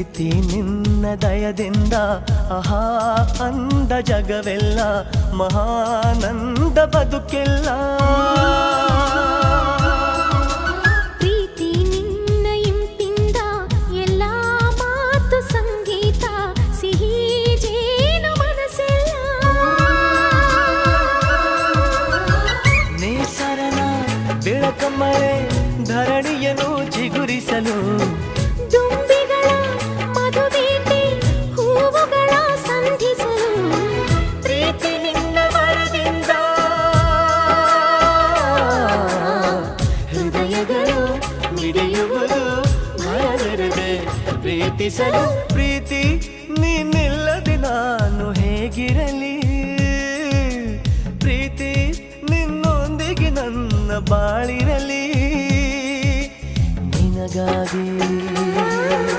ಪ್ರೀತಿ ನಿನ್ನ ದಯದಿಂದ ಆಹಾ ಅಂದ ಜಗವೆಲ್ಲ ಮಹಾನಂದ ಬದುಕೆಲ್ಲ. ಪ್ರೀತಿ ನಿನ್ನ ಇಂಪಿಂದ ಎಲ್ಲ ಮಾತು ಸಂಗೀತ ಸಿಹಿ ಜೇನು ಮನಸ್ಸೆಲ್ಲ. ನೇಸರನ ಬೆಳಕ ಮಳೆ ಧರಣಿಯನ್ನು ಚಿಗುರಿಸಲು ದುಂಬಿಗಳ ಮಧುಬೇಟೆ ಹೂವುಗಳ ಸಂಧಿಸಲು ಪ್ರೀತಿ ನಿನ್ನ ವರದಿಂದ ಹೃದಯಗಳು ಮಿಡಿಯುವುದು ಭಯವಿರದೆ ಪ್ರೀತಿಸಲು. ಪ್ರೀತಿ ನೀನಿಲ್ಲದೆ ನಾನು ಹೇಗಿರಲಿ, ಪ್ರೀತಿ ನಿನ್ನೊಂದಿಗೆ ನನ್ನ ಬಾಳಿರಲಿ ನಿನಗಾಗಿ.